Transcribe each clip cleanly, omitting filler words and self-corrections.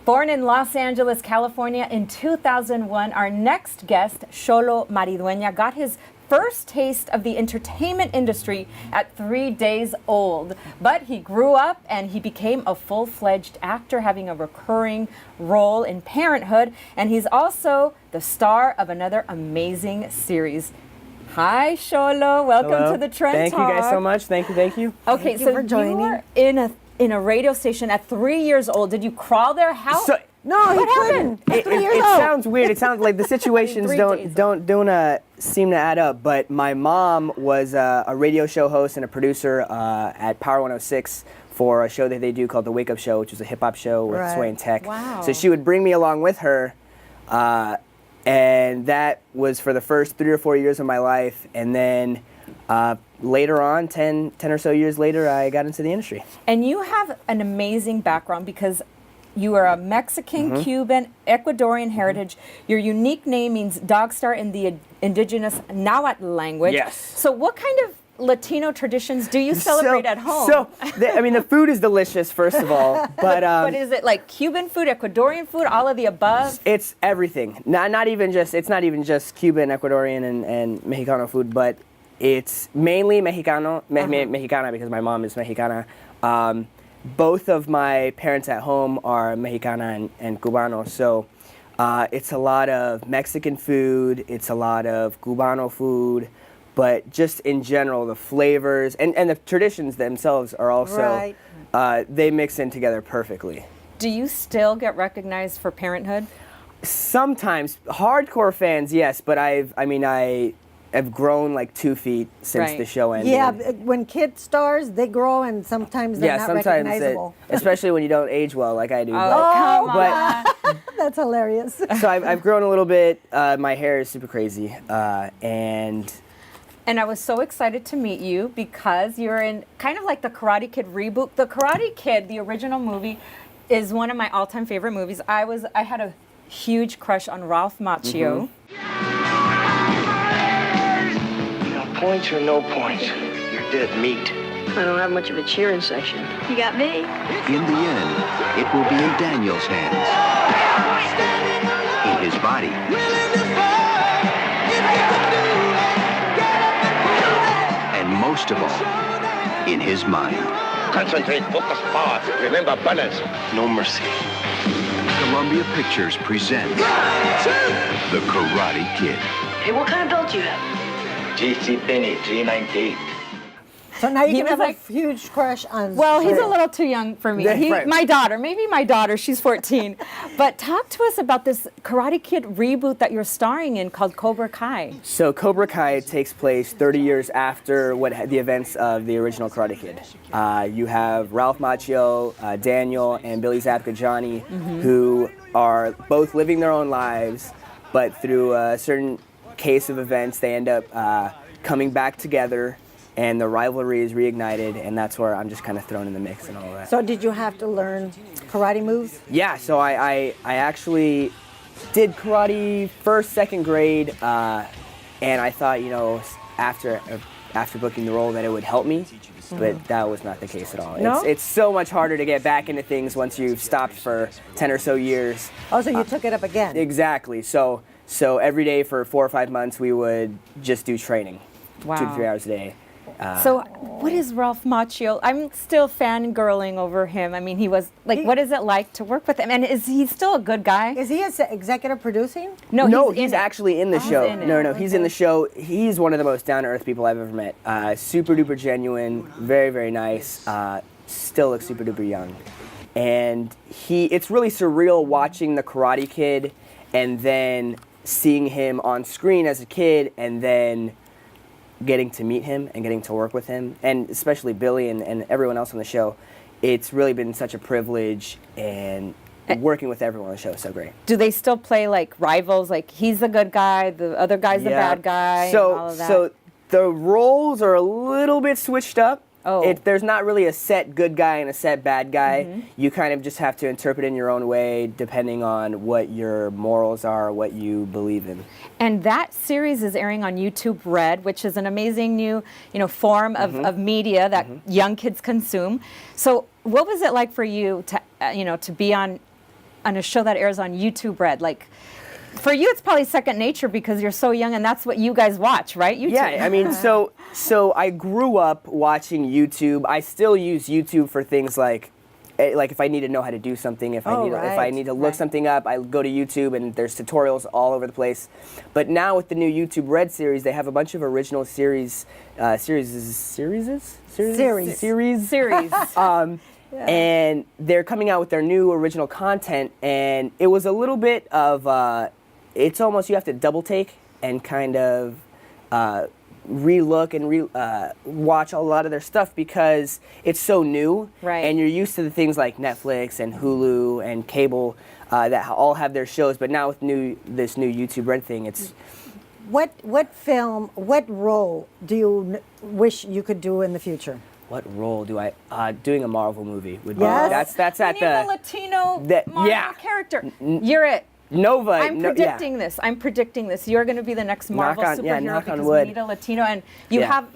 Born in Los Angeles, California in 2001, our next guest, Xolo Mariduena, got his first taste of the entertainment industry at 3 days old. But he grew up and he became a full-fledged actor, having a recurring role in Parenthood. And he's also the star of another amazing series. Hi, Xolo. Welcome Hello. to the Trend Thank Talk. you guys so much. Thank you. Okay, Thank you so for joining. you were in a radio station at 3 years old. Did you crawl there? How? No, What he happened? couldn't. It sounds weird. It sounds like the situations 3 days don't seem to add up. But my mom was a radio show host and a producer at Power 106 for a show that they do called The Wake Up Show, which is a hip hop show with Right. Sway and Tech. Wow. So she would bring me along with her, and that was for the first 3 or 4 years of my life. And then later on, 10 or so years later, I got into the industry. And you have an amazing background because you are a Mexican, Cuban, Ecuadorian heritage. Your unique name means dog star in the indigenous Nahuatl language. Yes. So what kind of Latino traditions do you celebrate at home? The food is delicious, first of all, but is it like Cuban food, Ecuadorian food, all of the above? it's everything. It's not even just Cuban, Ecuadorian, and Mexicano food, but it's mainly Mexicano, Mexicana, because my mom is Mexicana. Both of my parents at home are Mexicana and Cubano, so it's a lot of Mexican food, it's a lot of Cubano food, but just in general, the flavors and the traditions themselves are also, they mix in together perfectly. Do you still get recognized for Parenthood? Sometimes, hardcore fans, yes, but I've grown like 2 feet since the show ended. Yeah, when kid stars, they grow and sometimes they're not recognizable. Especially when you don't age well like I do. Come on. That's hilarious. So I've grown a little bit. My hair is super crazy, and I was so excited to meet you because you're in kind of like the Karate Kid reboot. The Karate Kid, the original movie, is one of my all-time favorite movies. I had a huge crush on Ralph Macchio. Points or no points, you're dead meat. I don't have much of a cheering section. You got me. In the end, it will be in Daniel's hands, in his body, and most of all, in his mind. Concentrate, focus, power. Remember balance. No mercy. Columbia Pictures presents The Karate Kid. Hey, what kind of belt do you have? JC Penney, 398. So now you He can was have like- a huge crush on. Well, he's a little too young for me. Yeah, right. My daughter, she's 14. But talk to us about this Karate Kid reboot that you're starring in called Cobra Kai. so Cobra Kai takes place 30 years after the events of the original Karate Kid. You have Ralph Macchio, Daniel, and Billy Zabka Johnny, who are both living their own lives, but through a certain case of events, they end up coming back together, and the rivalry is reignited, and that's where I'm just kind of thrown in the mix and all that. So did you have to learn karate moves? Yeah, so I actually did karate first, second grade, and I thought, after booking the role that it would help me, but that was not the case at all. No? It's so much harder to get back into things once you've stopped for 10 or so years. Oh, so you took it up again? Exactly. So every day for 4 or 5 months, we would just do training, Wow. 2 to 3 hours a day. So what is Ralph Macchio? I'm still fangirling over him. I mean, he was like, what is it like to work with him? And is he still a good guy? Is he executive producing? No, he's in it. actually in the show. in it. No, he's in the show. He's one of the most down-to-earth people I've ever met. Super duper genuine, very, very nice. Still looks super duper young. And it's really surreal watching the Karate Kid and then seeing him on screen as a kid and then getting to meet him and getting to work with him, and especially Billy and everyone else on the show. It's really been such a privilege, and working with everyone on the show is so great. Do they still play like rivals? Like he's the good guy, the other guy's the bad guy, and all of that? So the roles are a little bit switched up. Oh. There's not really a set good guy and a set bad guy. You kind of just have to interpret it in your own way depending on what your morals are, what you believe in. And that series is airing on YouTube Red, which is an amazing new, form of media that young kids consume. So what was it like for you to be on on a show that airs on YouTube Red? Like, for you, it's probably second nature because you're so young, and that's what you guys watch, right? YouTube. Yeah, I mean, so I grew up watching YouTube. I still use YouTube for things like if I need to know how to do something, if I need to look something up, I go to YouTube and there's tutorials all over the place. But now with the new YouTube Red series, they have a bunch of original series. And they're coming out with their new original content, and it was a little bit of it's almost you have to double take and kind of re-look and watch a lot of their stuff because it's so new, right? And you're used to the things like Netflix and Hulu and cable that all have their shows, but now with this new YouTube Red thing, it's what role do you wish you could do in the future? What role do I doing a Marvel movie would be? Yes. That's at the Latino Marvel character. You're it. Nova. I'm predicting this. I'm predicting this. You're going to be the next Marvel superhero because we need a Latino, and you have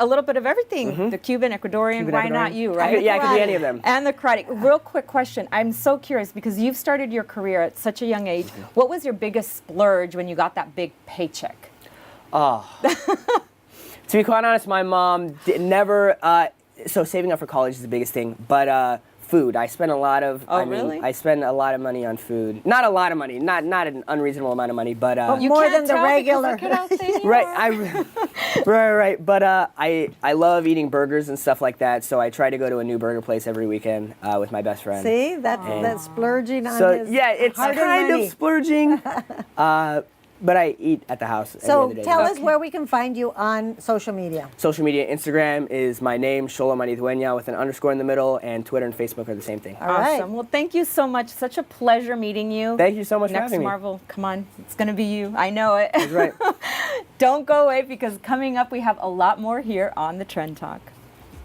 a little bit of everything. The Cuban, Ecuadorian. Why not you, right? Yeah, I could be any of them. And the karate. Real quick question. I'm so curious because you've started your career at such a young age. What was your biggest splurge when you got that big paycheck? Oh. To be quite honest, my mom never. So saving up for college is the biggest thing, but food. I spend a lot of. Really? I spend a lot of money on food. Not a lot of money. Not an unreasonable amount of money, but more than the regular. Right. But I love eating burgers and stuff like that. So I try to go to a new burger place every weekend with my best friend. See, that's splurging on his it's hard-earned kind money. of splurging. But I eat at the house. So every day. tell us where we can find you on social media. Social media, Instagram is my name, Xolo Mariduena, with an underscore in the middle, and Twitter and Facebook are the same thing. All right. Awesome. Well, thank you so much. Such a pleasure meeting you. Thank you so much for Next having me. Marvel, come on. It's going to be you. I know it. That's right. Don't go away because coming up we have a lot more here on The Trend Talk.